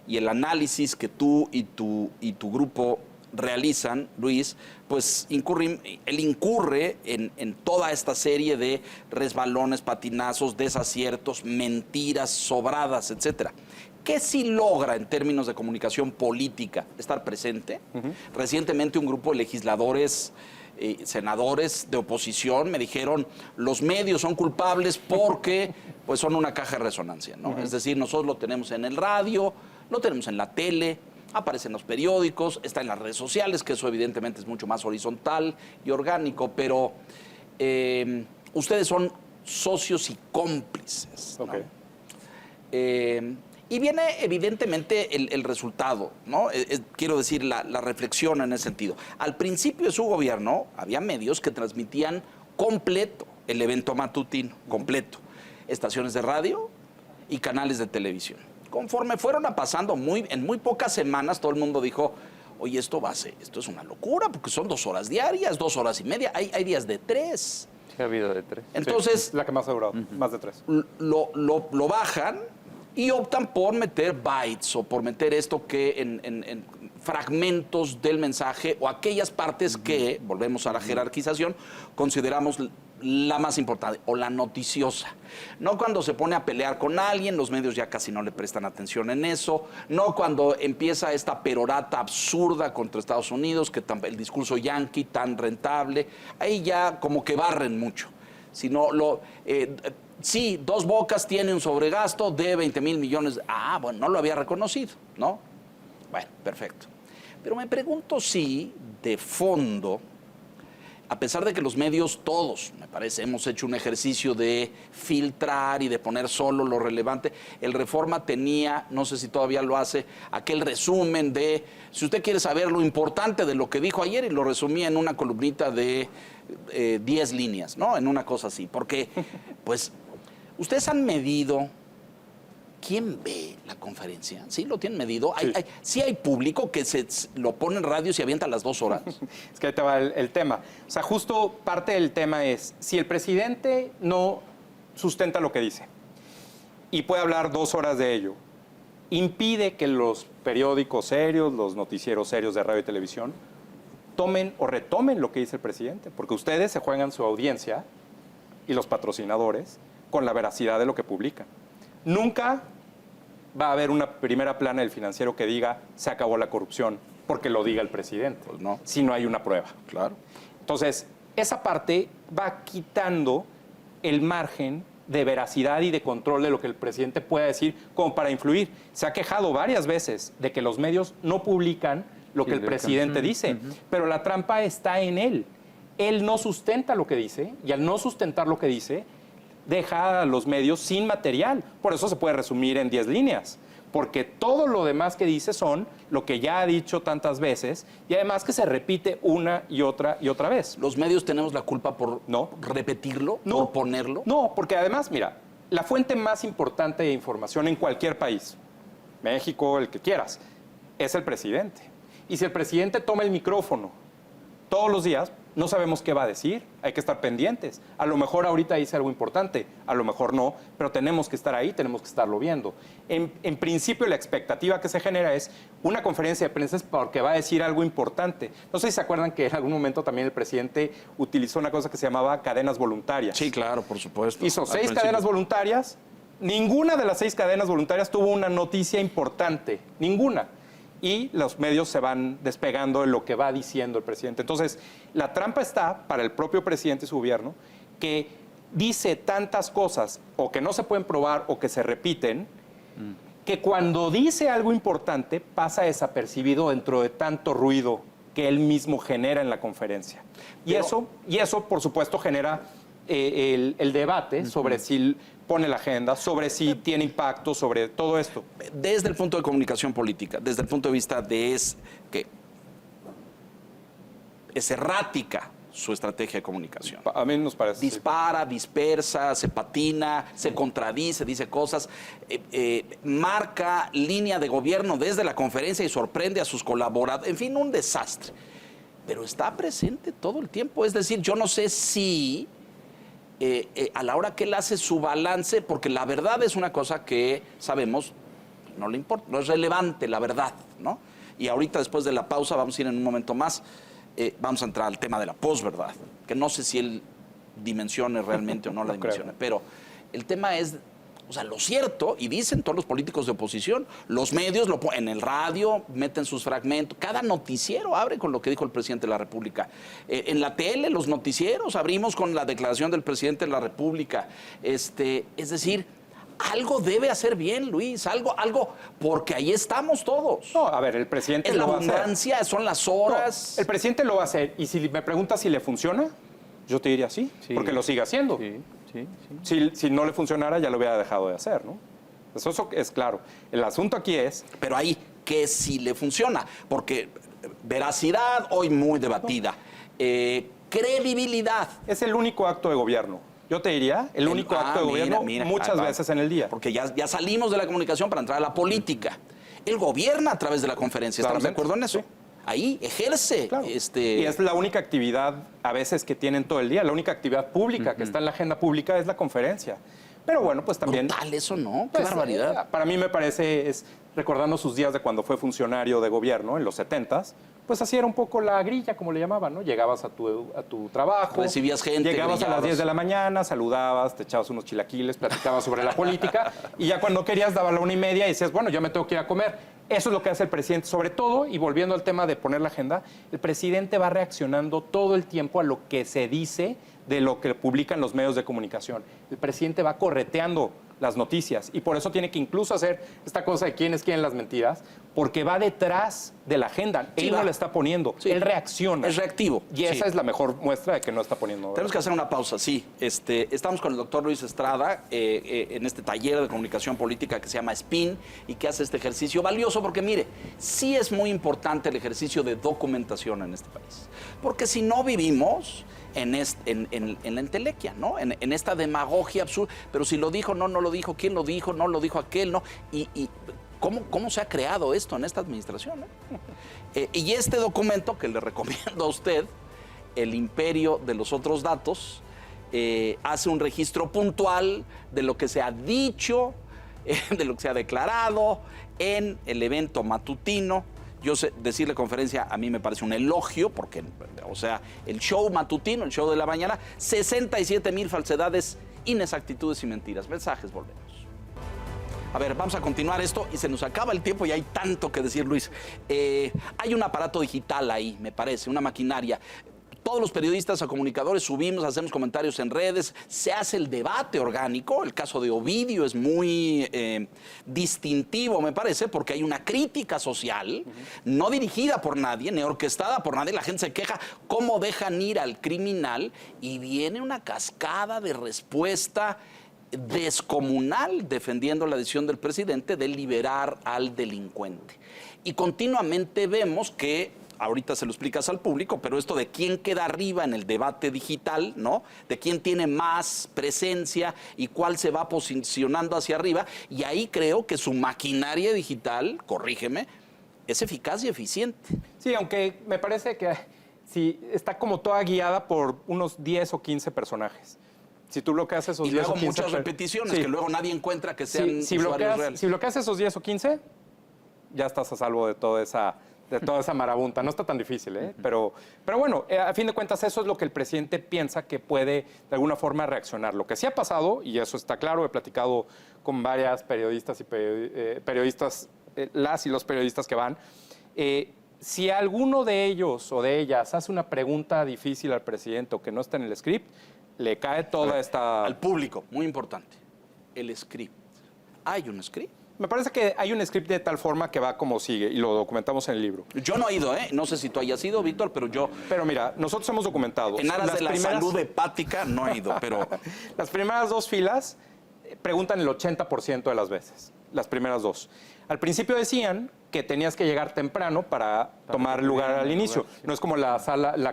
y el análisis que tú y tu grupo realizan, Luis, pues él incurre en toda esta serie de resbalones, patinazos, desaciertos, mentiras sobradas, etcétera. ¿Qué sí logra en términos de comunicación política estar presente? Recientemente un grupo de legisladores, senadores de oposición me dijeron los medios son culpables porque pues son una caja de resonancia, ¿no? Es decir, nosotros lo tenemos en el radio, lo tenemos en la tele, aparece en los periódicos, está en las redes sociales, que eso evidentemente es mucho más horizontal y orgánico, pero ustedes son socios y cómplices, ¿no? Y viene evidentemente el resultado, ¿no? Quiero decir, la reflexión en ese sentido. Al principio de su gobierno había medios que transmitían completo el evento matutino, completo. Estaciones de radio y canales de televisión. Conforme fueron pasando en muy pocas semanas, todo el mundo dijo, oye, esto es una locura, porque son 2 horas diarias, 2 horas y media, hay días de 3. Sí, ha habido de 3. Entonces, Sí, la que más ha durado, más de 3. Lo bajan y optan por meter bytes o por meter esto que en fragmentos del mensaje o aquellas partes que, volvemos a la jerarquización, consideramos la más importante o la noticiosa. No cuando se pone a pelear con alguien, los medios ya casi no le prestan atención en eso. No cuando empieza esta perorata absurda contra Estados Unidos, que el discurso yanqui tan rentable, ahí ya como que barren mucho. Sino sí, Dos Bocas tiene un sobregasto de 20,000 millones. Ah, bueno, no lo había reconocido, ¿no? Bueno, perfecto. Pero me pregunto si, de fondo, a pesar de que los medios todos, me parece, hemos hecho un ejercicio de filtrar y de poner solo lo relevante, el Reforma tenía, no sé si todavía lo hace, aquel resumen de, si usted quiere saber lo importante de lo que dijo ayer, y lo resumía en una columnita de 10 líneas, ¿no? En una cosa así, porque, pues, ustedes han medido quién ve la conferencia. ¿Sí lo tienen medido? Sí. Sí hay público que lo pone en radio y se avienta las 2 horas. Es que ahí te va el tema. O sea, justo parte del tema es, si el presidente no sustenta lo que dice y puede hablar 2 horas de ello, impide que los periódicos serios, los noticieros serios de radio y televisión, tomen o retomen lo que dice el presidente, porque ustedes se juegan su audiencia y los patrocinadores con la veracidad de lo que publican. Nunca va a haber una primera plana del Financiero que diga se acabó la corrupción porque lo diga el presidente, pues no. Si no hay una prueba. Claro. Entonces, esa parte va quitando el margen de veracidad y de control de lo que el presidente pueda decir como para influir. Se ha quejado varias veces de que los medios no publican lo que el presidente dice, pero la trampa está en él. Él no sustenta lo que dice y al no sustentar lo que dice, deja a los medios sin material. Por eso se puede resumir en 10 líneas, porque todo lo demás que dice son lo que ya ha dicho tantas veces y además que se repite una y otra vez. ¿Los medios tenemos la culpa por No. repetirlo, No. por ponerlo? No, porque además, mira, la fuente más importante de información en cualquier país, México, el que quieras, es el presidente. Y si el presidente toma el micrófono todos los días, No sabemos qué va a decir, hay que estar pendientes. A lo mejor ahorita dice algo importante, a lo mejor no, pero tenemos que estar ahí, tenemos que estarlo viendo. En principio, la expectativa que se genera es una conferencia de prensa es porque va a decir algo importante. No sé si se acuerdan que en algún momento también el presidente utilizó una cosa que se llamaba cadenas voluntarias. Sí, claro, por supuesto. Hizo Al 6 principio. cadenas voluntarias, ninguna de las 6 cadenas voluntarias tuvo una noticia importante, ninguna. Y los medios se van despegando de lo que va diciendo el presidente. Entonces, la trampa está para el propio presidente y su gobierno, que dice tantas cosas o que no se pueden probar o que se repiten, que cuando dice algo importante pasa desapercibido dentro de tanto ruido que él mismo genera en la conferencia. Y eso, por supuesto, genera el debate sobre si pone la agenda, sobre si tiene impacto, sobre todo esto. Desde el punto de comunicación política, desde el punto de vista de que es errática su estrategia de comunicación. A mí nos parece. Dispara, dispersa, se patina, se contradice, dice cosas, marca línea de gobierno desde la conferencia y sorprende a sus colaboradores. En fin, un desastre. Pero está presente todo el tiempo. Es decir, yo no sé si a la hora que él hace su balance, porque la verdad es una cosa que sabemos, no le importa, no es relevante la verdad, ¿no? Y ahorita, después de la pausa, vamos a ir en un momento más, vamos a entrar al tema de la posverdad, que no sé si él dimensione realmente o no la dimensione, pero el tema es, o sea, lo cierto, y dicen todos los políticos de oposición, los medios lo ponen en el radio, meten sus fragmentos, cada noticiero abre con lo que dijo el presidente de la República. En la tele, los noticieros, abrimos con la declaración del presidente de la República. Es decir, algo debe hacer bien, Luis, algo, porque ahí estamos todos. No, a ver, el presidente Es la lo va a hacer. abundancia, son las horas. No, el presidente lo va a hacer. Y si me preguntas si le funciona, yo te diría sí, porque lo sigue haciendo. Si no le funcionara, ya lo hubiera dejado de hacer, ¿no? Eso es claro. El asunto aquí es... Pero ahí, que sí le funciona, porque veracidad, hoy muy debatida. Credibilidad. Es el único acto de gobierno. Yo te diría, el único acto de gobierno muchas veces en el día. Porque ya salimos de la comunicación para entrar a la política. Él gobierna a través de la conferencia, ¿estamos de acuerdo en eso? Sí. Ahí ejerce. Claro. Y es la única actividad a veces que tienen todo el día. La única actividad pública que está en la agenda pública es la conferencia. Pero bueno, pues también... Brutal eso, ¿no? Qué Pues, barbaridad. Para mí me parece, recordando sus días de cuando fue funcionario de gobierno, en los 70s, pues así era un poco la grilla, como le llamaban, ¿no? Llegabas a tu trabajo. Recibías gente. Llegabas a las grillabas. 10 de la mañana, saludabas, te echabas unos chilaquiles, platicabas sobre la política, y ya cuando querías daba la 1:30 y decías, bueno, ya me tengo que ir a comer. Eso es lo que hace el presidente. Sobre todo, y volviendo al tema de poner la agenda, el presidente va reaccionando todo el tiempo a lo que se dice de lo que publican los medios de comunicación. El presidente va correteando las noticias y por eso tiene que incluso hacer esta cosa de quiénes quieren las mentiras, porque va detrás de la agenda. Sí, él va. no la está poniendo, Sí. él reacciona. Es reactivo. Y esa Sí. es la mejor muestra de que no está poniendo... Tenemos que hacer una pausa, sí. Estamos con el doctor Luis Estrada en este taller de comunicación política que se llama SPIN y que hace este ejercicio valioso porque, mire, sí es muy importante el ejercicio de documentación en este país. Porque si no vivimos en la entelequia, ¿no? En esta demagogia absurda. Pero si lo dijo, no lo dijo, quién lo dijo, no lo dijo aquel, ¿no? Y ¿cómo se ha creado esto en esta administración? Y este documento que le recomiendo a usted, El Imperio de los Otros Datos, hace un registro puntual de lo que se ha dicho, de lo que se ha declarado en el evento matutino. Yo sé, decirle conferencia a mí me parece un elogio, porque, o sea, el show matutino, el show de la mañana, 67,000 falsedades, inexactitudes y mentiras. Mensajes, volvemos. A ver, vamos a continuar esto y se nos acaba el tiempo y hay tanto que decir, Luis. Hay un aparato digital ahí, me parece, una maquinaria. Todos los periodistas o comunicadores subimos, hacemos comentarios en redes, se hace el debate orgánico. El caso de Ovidio es muy distintivo, me parece, porque hay una crítica social, no dirigida por nadie, ni orquestada por nadie. La gente se queja cómo dejan ir al criminal y viene una cascada de respuesta descomunal defendiendo la decisión del presidente de liberar al delincuente. Y continuamente vemos que, ahorita se lo explicas al público, pero esto de quién queda arriba en el debate digital, ¿no? De quién tiene más presencia y cuál se va posicionando hacia arriba. Y ahí creo que su maquinaria digital, corrígeme, es eficaz y eficiente. Sí, aunque me parece que sí, está como toda guiada por unos 10 o 15 personajes. Si tú bloqueas esos Y 10 o luego 15... muchas repeticiones que luego nadie encuentra que sean si usuarios reales. Si bloqueas esos 10 o 15, ya estás a salvo de toda esa marabunta. No está tan difícil, ¿eh? Pero bueno, a fin de cuentas, eso es lo que el presidente piensa que puede, de alguna forma, reaccionar. Lo que sí ha pasado, y eso está claro, he platicado con varias periodistas y periodistas, las y los periodistas que van, si alguno de ellos o de ellas hace una pregunta difícil al presidente o que no está en el script, le cae toda esta... Al público, muy importante, el script. ¿Hay un script? Me parece que hay un script de tal forma que va como sigue, y lo documentamos en el libro. Yo no he ido, ¿eh? No sé si tú hayas ido, Víctor, pero yo... Pero mira, nosotros hemos documentado. En aras de la salud hepática no he ido, pero... Las primeras 2 filas preguntan el 80% de las veces, las primeras 2. Al principio decían que tenías que llegar temprano para tomar lugar al inicio. Sí. No es como la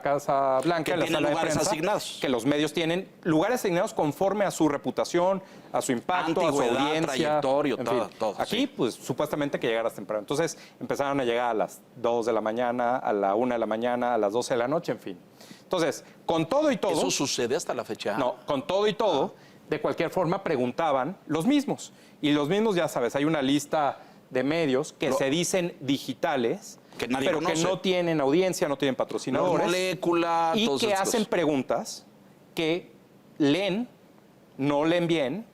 Casa Blanca, la sala de prensa, asignados. Que los medios tienen lugares asignados conforme a su reputación, a su impacto, a su audiencia, trayectoria, todo. Aquí, sí. pues, supuestamente que llegaras temprano. Entonces, empezaron a llegar a las 2 de la mañana, a la 1 de la mañana, a las 12 de la noche, en fin. Entonces, con todo y todo... ¿Eso sucede hasta la fecha? No, con todo y todo, de cualquier forma preguntaban los mismos. Y los mismos, ya sabes, hay una lista de medios que se dicen digitales, que nadie pero conoce, que no tienen audiencia, no tienen patrocinadores. Molécula, y que hacen preguntas que leen, no leen bien,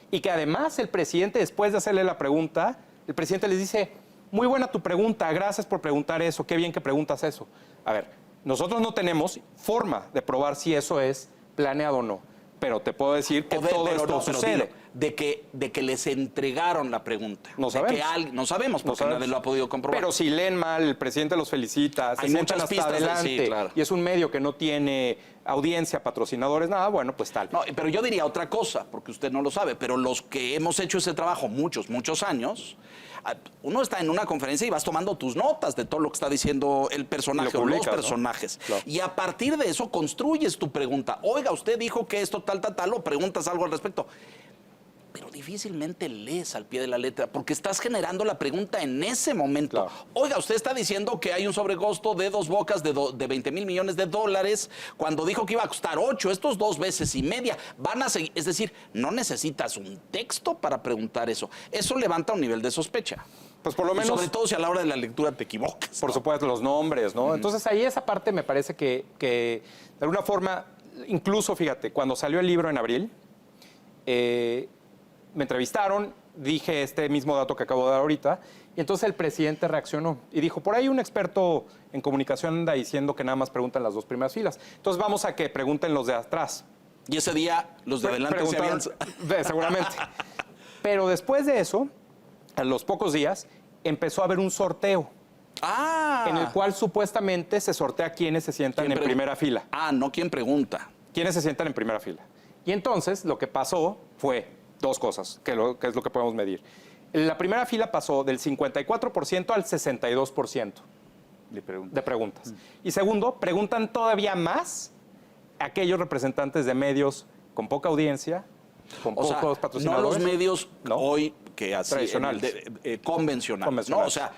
y que además el presidente, después de hacerle la pregunta, el presidente les dice, muy buena tu pregunta, gracias por preguntar eso, qué bien que preguntas eso. A ver, nosotros no tenemos forma de probar si eso es planeado o no. Pero te puedo decir que todo esto sucede. De que les entregaron la pregunta. No sabemos. No sabemos porque nadie lo ha podido comprobar. Pero si leen mal, el presidente los felicita, se sientan hasta adelante, sí, claro. Y es un medio que no tiene audiencia, patrocinadores, nada, bueno, pues tal. No, pero yo diría otra cosa, porque usted no lo sabe, pero los que hemos hecho ese trabajo muchos años, uno está en una conferencia y vas tomando tus notas de todo lo que está diciendo el personaje o los personajes. ¿No? Claro. Y a partir de eso construyes tu pregunta. Oiga, usted dijo que esto tal, o preguntas algo al respecto. Pero difícilmente lees al pie de la letra, porque estás generando la pregunta en ese momento. Claro. Oiga, usted está diciendo que hay un sobrecosto de Dos Bocas de 20 mil millones de dólares, cuando dijo que iba a costar 8, estos 2 veces y media van a seguir. Es decir, no necesitas un texto para preguntar eso. Eso levanta un nivel de sospecha. Pues por lo menos... Y sobre todo si a la hora de la lectura te equivocas. Por supuesto, los nombres, ¿no? Entonces ahí esa parte me parece que de alguna forma, incluso, fíjate, cuando salió el libro en abril, me entrevistaron, dije este mismo dato que acabo de dar ahorita, y entonces el presidente reaccionó y dijo, por ahí un experto en comunicación anda diciendo que nada más preguntan las 2 primeras filas. Entonces vamos a que pregunten los de atrás. Y ese día los de adelante se habían... Seguramente. Pero después de eso, a los pocos días, empezó a haber un sorteo. En el cual supuestamente se sortea quiénes se sientan en primera fila. No quién pregunta. Quiénes se sientan en primera fila. Y entonces lo que pasó fue 2 cosas, que es lo que podemos medir. La primera fila pasó del 54% al 62% de preguntas. Y segundo, preguntan todavía más aquellos representantes de medios con poca audiencia, con pocos patrocinadores. No los medios hoy que así tradicionales, convencionales, ¿no? O sea,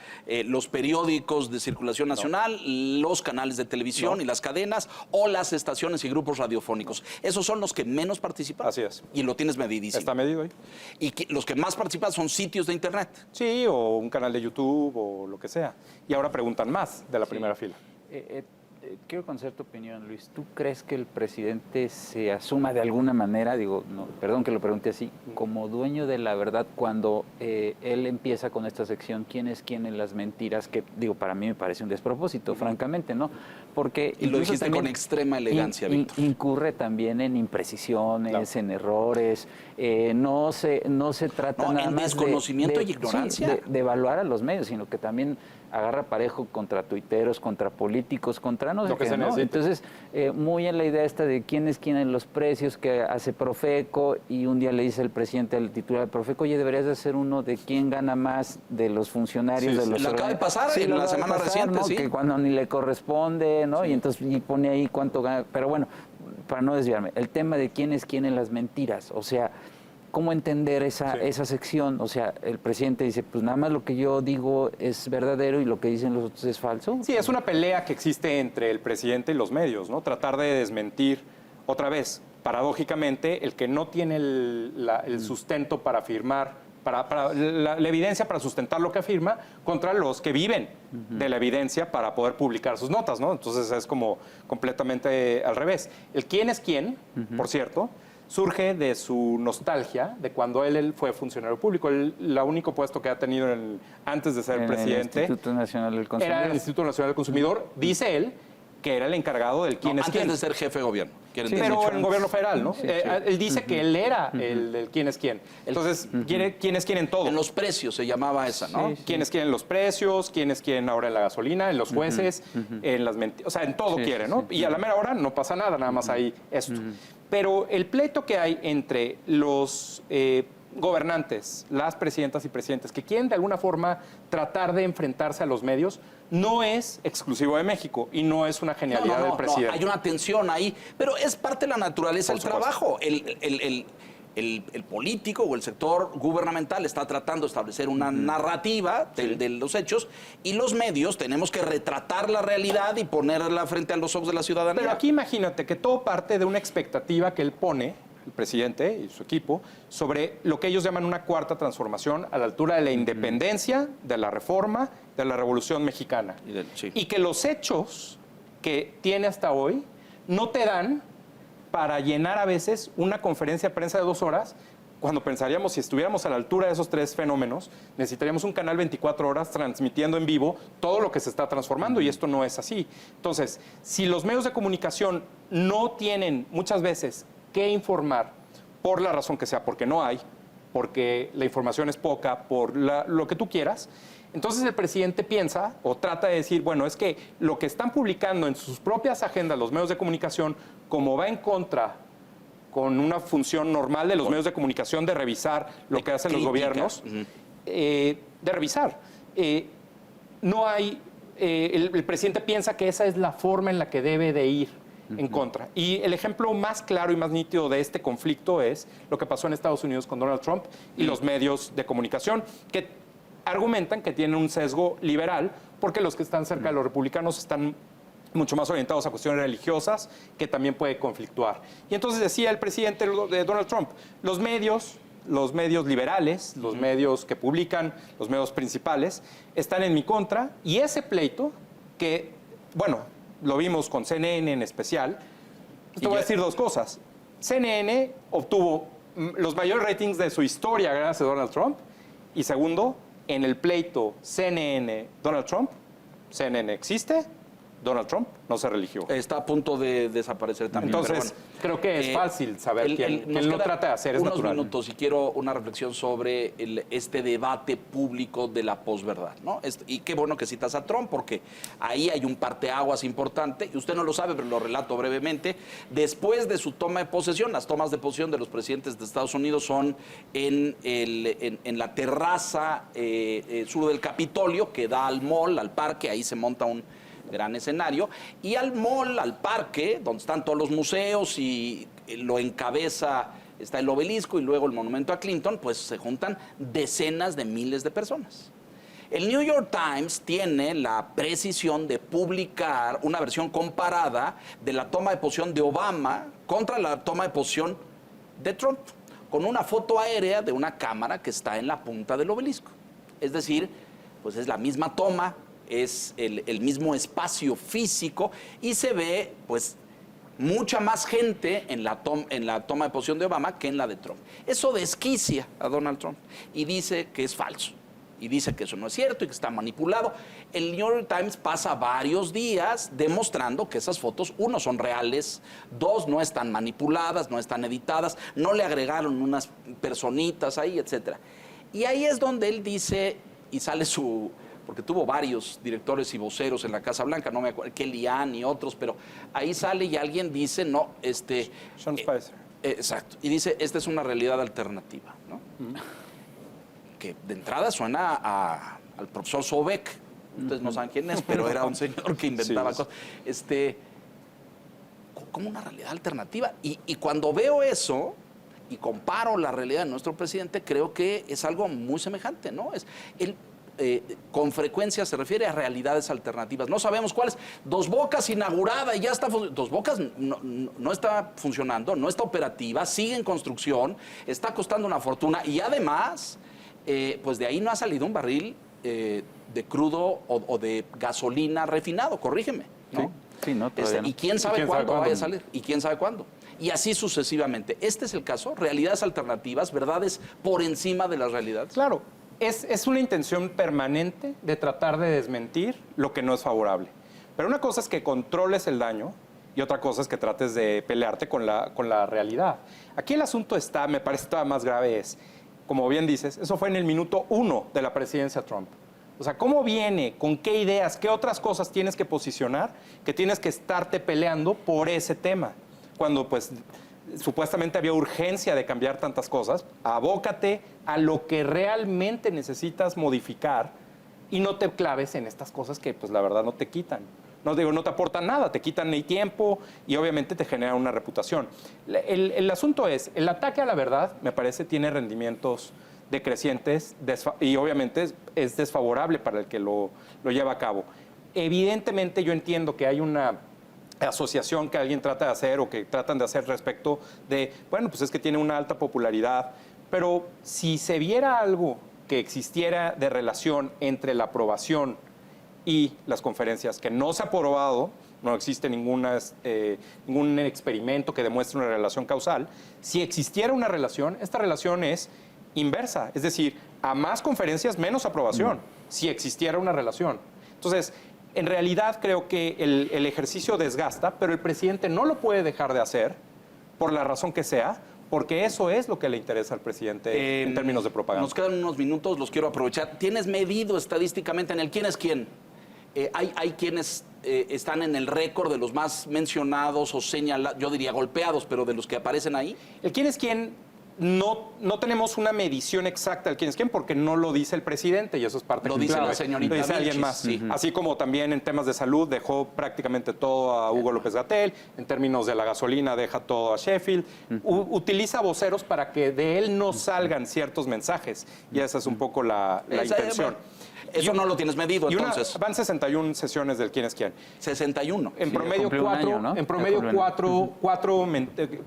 los periódicos de circulación nacional, los canales de televisión y las cadenas, o las estaciones y grupos radiofónicos. Esos son los que menos participan. Así es. Y lo tienes medidísimo. Está medido ahí. Y los que más participan son sitios de internet. Sí, o un canal de YouTube o lo que sea. Y ahora preguntan más de la primera fila. Quiero conocer tu opinión, Luis. ¿Tú crees que el presidente se asuma de alguna manera, perdón que lo pregunte así, como dueño de la verdad cuando él empieza con esta sección, quién es quién en las mentiras, que para mí me parece un despropósito, francamente, ¿no? Porque y lo dijiste con extrema elegancia, Víctor. Incurre también en imprecisiones, en errores, no se trata nada en más desconocimiento y ignorancia. de evaluar a los medios, sino que también agarra parejo contra tuiteros, contra políticos, contra no sé qué, ¿no? Entonces, muy en la idea esta de quién es quién en los precios que hace Profeco, y un día le dice el presidente al titular de Profeco, oye, deberías de hacer uno de quién gana más de los funcionarios de los... Lo acaba de pasar en la semana reciente, ¿no? Que cuando ni le corresponde, ¿no? Y entonces pone ahí cuánto gana. Pero bueno, para no desviarme, el tema de quién es quién en las mentiras, o sea... ¿cómo entender esa, Sí. esa sección? O sea, el presidente dice, pues nada más lo que yo digo es verdadero y lo que dicen los otros es falso. Sí, es una pelea que existe entre el presidente y los medios, ¿no? Tratar de desmentir otra vez, paradójicamente, el que no tiene el sustento para afirmar, la evidencia para sustentar lo que afirma, contra los que viven de la evidencia para poder publicar sus notas, ¿no? Entonces es como completamente al revés. El quién es quién, por cierto, surge de su nostalgia de cuando él fue funcionario público. El único puesto que ha tenido antes de ser En el presidente Instituto Nacional del Consumidor. era el Instituto Nacional del Consumidor. Dice él que era el encargado del quién No, es antes quién. de ser jefe de gobierno. Quieren Sí, decir. Pero en el gobierno federal, ¿no? Sí, sí. Él dice que él era el quién es quién. Entonces, quién es quién en todo. En los precios se llamaba esa, ¿no? Sí, sí. Quién es quién en los precios, quién es quién ahora en la gasolina, en los jueces, en las mentiras. O sea, en todo Sí, quiere, sí, ¿no? sí. Y a la mera hora no pasa nada, nada más hay esto. Pero el pleito que hay entre los gobernantes, las presidentas y presidentes, que quieren de alguna forma tratar de enfrentarse a los medios, no es exclusivo de México y no es una genialidad del presidente. hay una tensión ahí, pero es parte de la naturaleza Por del supuesto. trabajo. El político o el sector gubernamental está tratando de establecer una narrativa de los hechos y los medios tenemos que retratar la realidad y ponerla frente a los ojos de la ciudadanía. Pero aquí imagínate que todo parte de una expectativa que él pone, el presidente y su equipo, sobre lo que ellos llaman una cuarta transformación a la altura de la independencia, de la reforma, de la Revolución Mexicana. Sí. Y que los hechos que tiene hasta hoy no te dan para llenar a veces una conferencia de prensa de 2 horas, cuando pensaríamos, si estuviéramos a la altura de esos 3 fenómenos, necesitaríamos un canal 24 horas transmitiendo en vivo todo lo que se está transformando, y esto no es así. Entonces, si los medios de comunicación no tienen muchas veces que informar, por la razón que sea, porque no hay, porque la información es poca, por lo que tú quieras, entonces el presidente piensa o trata de decir, bueno, es que lo que están publicando en sus propias agendas los medios de comunicación, como va en contra con una función normal de los medios de comunicación de revisar lo que hacen los crítica. gobiernos, de revisar. No hay, el presidente piensa que esa es la forma en la que debe de ir en contra. Y el ejemplo más claro y más nítido de este conflicto es lo que pasó en Estados Unidos con Donald Trump y los medios de comunicación, que argumentan que tienen un sesgo liberal porque los que están cerca de los republicanos están mucho más orientados a cuestiones religiosas, que también puede conflictuar. Y entonces decía el presidente de Donald Trump, los medios liberales, los medios que publican, los medios principales, están en mi contra, y ese pleito, que, bueno, lo vimos con CNN en especial, te voy a decir 2 cosas. CNN obtuvo los mayores ratings de su historia gracias a Donald Trump, y segundo, en el pleito CNN-Donald Trump, CNN existe, Donald Trump no se religió. Está a punto de desaparecer también. Entonces, pero creo que es fácil saber quién nos lo queda trata de hacer, es unos natural. minutos y quiero una reflexión sobre este debate público de la posverdad, ¿no? Y qué bueno que citas a Trump, porque ahí hay un parteaguas importante, y usted no lo sabe, pero lo relato brevemente. Después de su toma de posesión, las tomas de posesión de los presidentes de Estados Unidos son en la terraza sur del Capitolio, que da al mall, al parque, ahí se monta un gran escenario, y al mall, al parque, donde están todos los museos y lo encabeza, está el obelisco y luego el monumento a Clinton, pues se juntan decenas de miles de personas. El New York Times tiene la precisión de publicar una versión comparada de la toma de posesión de Obama contra la toma de posesión de Trump, con una foto aérea de una cámara que está en la punta del obelisco. Es decir, pues es la misma toma, es el mismo espacio físico, y se ve pues mucha más gente en la toma de posesión de Obama que en la de Trump. Eso desquicia a Donald Trump y dice que es falso, y dice que eso no es cierto y que está manipulado. El New York Times pasa varios días demostrando que esas fotos, 1, son reales, 2, no están manipuladas, no están editadas, no le agregaron unas personitas ahí, etc. Y ahí es donde él dice, y sale porque tuvo varios directores y voceros en la Casa Blanca, no me acuerdo, Kellyanne y otros, pero ahí sale y alguien dice, no, Sean Spicer. Exacto, y dice, esta es una realidad alternativa, ¿no? Que de entrada suena al profesor Sobek, ustedes no saben quién es, pero era un señor que inventaba cosas, como una realidad alternativa. Y cuando veo eso, y comparo la realidad de nuestro presidente, creo que es algo muy semejante, ¿no? Él con frecuencia se refiere a realidades alternativas. No sabemos cuáles. Dos Bocas inaugurada y ya está. Dos Bocas no está funcionando, no está operativa, sigue en construcción, está costando una fortuna y además, pues de ahí no ha salido un barril de crudo o de gasolina refinado, corrígeme, ¿no? Sí, no, todavía no. Y quién sabe cuándo vaya a salir, y quién sabe cuándo. Y así sucesivamente. Este es el caso, realidades alternativas, verdades por encima de las realidades. Claro, es una intención permanente de tratar de desmentir lo que no es favorable. Pero una cosa es que controles el daño y otra cosa es que trates de pelearte con la realidad. Aquí el asunto está, me parece todavía más grave, es, como bien dices, eso fue en el minuto 1 de la presidencia Trump. O sea, ¿cómo viene? ¿Con qué ideas? ¿Qué otras cosas tienes que posicionar? Que tienes que estarte peleando por ese tema. Cuando, pues, supuestamente había urgencia de cambiar tantas cosas, abócate a lo que realmente necesitas modificar y no te claves en estas cosas que, pues, la verdad no te quitan. No digo, no te aportan nada, te quitan el tiempo y obviamente te generan una reputación. El asunto es, el ataque a la verdad, me parece, tiene rendimientos decrecientes y obviamente es desfavorable para el que lo lleva a cabo. Evidentemente yo entiendo que hay una asociación que alguien trata de hacer o que tratan de hacer respecto de, bueno, pues es que tiene una alta popularidad, pero si se viera algo que existiera de relación entre la aprobación y las conferencias, que no se ha probado, no existe ningún experimento que demuestre una relación causal, si existiera una relación, esta relación es inversa, es decir, a más conferencias, menos aprobación, si existiera una relación. Entonces, en realidad creo que el ejercicio desgasta, pero el presidente no lo puede dejar de hacer, por la razón que sea, porque eso es lo que le interesa al presidente en términos de propaganda. Nos quedan unos minutos, los quiero aprovechar. ¿Tienes medido estadísticamente en el quién es quién? Hay quienes están en el récord de los más mencionados o señalados, yo diría golpeados, pero de los que aparecen ahí. El quién es quién. No tenemos una medición exacta del quién es quién porque no lo dice el presidente y eso es parte Lo dice la señorita Lo dice alguien Vilchis, más. sí. Así como también en temas de salud dejó prácticamente todo a Hugo López-Gatell, en términos de la gasolina deja todo a Sheffield. Utiliza voceros para que de él no salgan ciertos mensajes y esa es un poco la intención. Eso no lo tienes medido, entonces. Van 61 sesiones del quién es quién. 61. En Sí, promedio, cumplió un año, ¿no? en promedio Ya cumplió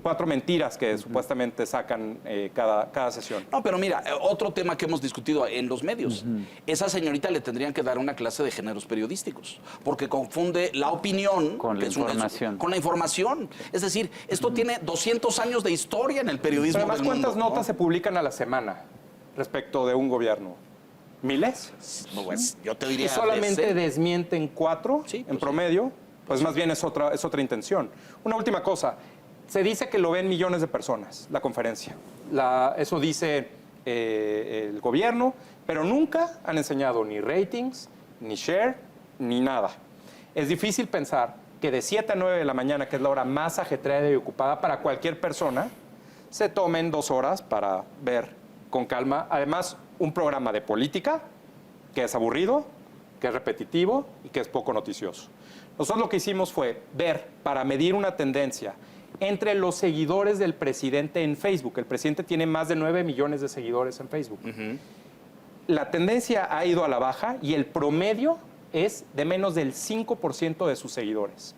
cuatro mentiras que supuestamente sacan cada sesión. No, pero mira, otro tema que hemos discutido en los medios. Esa señorita le tendrían que dar una clase de géneros periodísticos, porque confunde la opinión Con la que es una- información. con la información. Es decir, esto tiene 200 años de historia en el periodismo Pero además, del ¿cuántas mundo, notas se publican a la semana respecto de un gobierno? ¿Miles? ¿no? Pues, yo te diría... Y solamente de- desmienten 4 Sí, pues en sí. promedio, pues más bien es otra intención. Una última cosa, se dice que lo ven millones de personas, la conferencia. Eso dice el gobierno, pero nunca han enseñado ni ratings, ni share, ni nada. Es difícil pensar que de 7 a 9 de la mañana, que es la hora más ajetreada y ocupada para cualquier persona, se tomen 2 horas para ver con calma, además, un programa de política que es aburrido, que es repetitivo y que es poco noticioso. Nosotros lo que hicimos fue ver, para medir una tendencia entre los seguidores del presidente en Facebook. El presidente tiene más de 9 millones de seguidores en Facebook. La tendencia ha ido a la baja y el promedio es de menos del 5% de sus seguidores.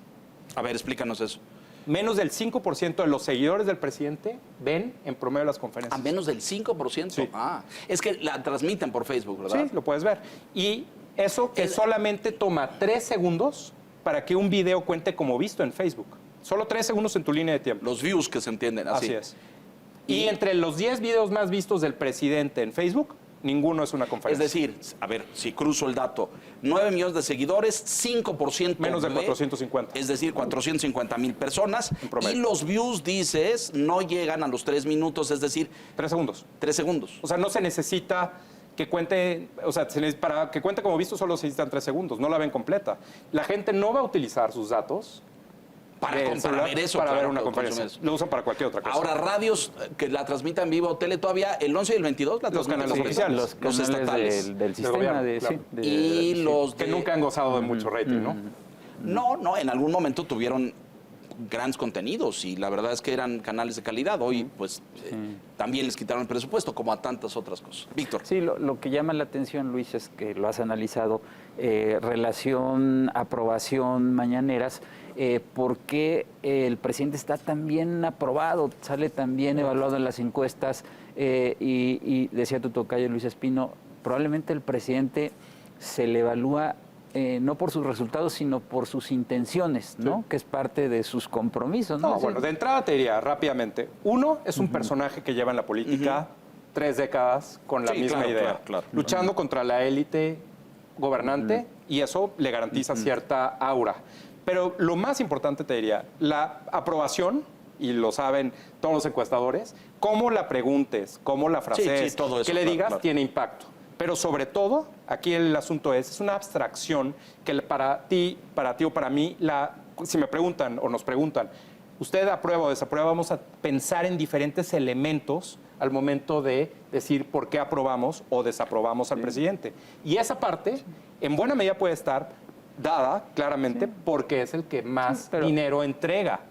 A ver, explícanos eso. Menos del 5% de los seguidores del presidente ven en promedio las A conferencias. menos del 5%. Sí. Ah, es que la transmiten por Facebook, ¿verdad? Sí, lo puedes ver. Y eso que solamente toma 3 segundos para que un video cuente como visto en Facebook. Solo 3 segundos en tu línea de tiempo. Los views que se entienden así. Así es. Y entre los 10 videos más vistos del presidente en Facebook, ninguno es una Es conferencia. decir, a ver, si cruzo el dato, 9 millones de seguidores, 5% Menos de 450. Es decir, 450,000 personas. En promedio. Y los views, dices, no llegan a los 3 minutos, es decir, 3 segundos. 3 segundos. O sea, no se necesita que cuente, o sea, para que cuente como visto solo se necesitan 3 segundos, no la ven completa. La gente no va a utilizar sus datos Para del celular ver eso. para claro, ver una que conferencia. consumes. Lo usan para cualquier otra cosa. Ahora, radios que la transmitan en vivo, tele todavía, el 11 y el 22 la Los transmiten canales completa. oficiales. Los Los canales estatales. del sistema gobierno, de, claro. sí, de- Y sí. los que de- nunca han gozado de mucho rating, ¿no? No, en algún momento tuvieron grandes contenidos y la verdad es que eran canales de calidad. Hoy, pues, también les quitaron el presupuesto, como a tantas otras cosas. Víctor. Sí, lo que llama la atención, Luis, es que lo has analizado, relación, aprobación, mañaneras, ¿por qué el presidente está tan bien aprobado, sale tan bien evaluado en las encuestas? Y decía tu tocayo, Luis Espino, probablemente el presidente se le evalúa no por sus resultados, sino por sus intenciones, ¿no? Sí. Que es parte de sus compromisos, ¿no? No, bueno, de entrada te diría rápidamente. Uno, es un personaje que lleva en la política 3 décadas con la misma idea. Claro. Luchando contra la élite gobernante y eso le garantiza cierta aura. Pero lo más importante te diría, la aprobación, y lo saben todos los encuestadores, cómo la preguntes, cómo la frases, todo eso, que le digas, tiene impacto. Pero sobre todo, aquí el asunto es una abstracción que para ti o para mí, si me preguntan o nos preguntan, ¿usted aprueba o desaprueba? Vamos a pensar en diferentes elementos al momento de decir por qué aprobamos o desaprobamos al presidente. Y esa parte, en buena medida, puede estar dada claramente porque es el que más dinero entrega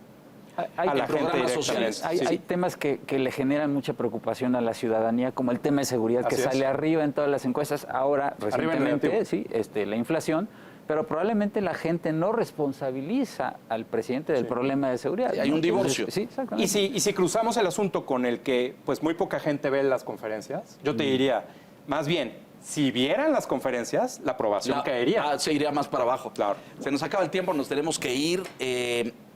a la gente directamente. Hay temas que le generan mucha preocupación a la ciudadanía, como el tema de seguridad, que sale arriba en todas las encuestas. Ahora, recientemente, la inflación, pero probablemente la gente no responsabiliza al presidente del problema de seguridad. Hay un divorcio. Sí, exactamente. Y si cruzamos el asunto con el que pues muy poca gente ve las conferencias, yo te diría, más bien, si vieran las conferencias, la aprobación caería. Se iría más para abajo. Claro. Se nos acaba el tiempo, nos tenemos que ir.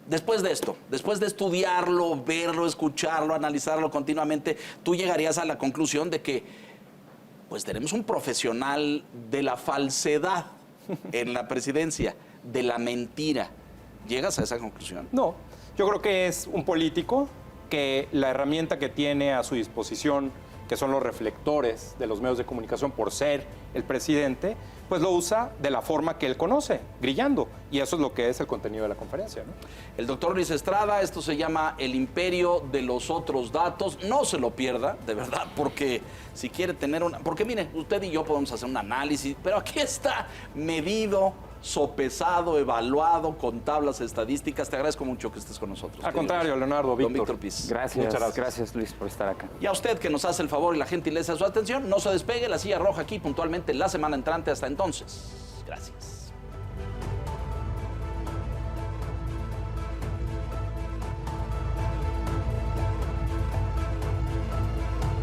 Después de esto, después de estudiarlo, verlo, escucharlo, analizarlo continuamente, tú llegarías a la conclusión de que pues tenemos un profesional de la falsedad en la presidencia, de la mentira. ¿Llegas a esa conclusión? No, yo creo que es un político que la herramienta que tiene a su disposición, que son los reflectores de los medios de comunicación por ser el presidente, pues lo usa de la forma que él conoce, grillando. Y eso es lo que es el contenido de la conferencia, ¿no? El doctor Luis Estrada, esto se llama El Imperio de los Otros Datos. No se lo pierda, de verdad, porque si quiere tener una... Porque mire, usted y yo podemos hacer un análisis, pero aquí está medido, sopesado, evaluado, con tablas estadísticas. Te agradezco mucho que estés con nosotros. Al contrario, Leonardo, Víctor. Don Víctor Piz. Gracias. Muchas gracias. Gracias, Luis, por estar acá. Y a usted que nos hace el favor y la gentileza de su atención, no se despegue, la silla roja aquí puntualmente la semana entrante. Hasta entonces. Gracias.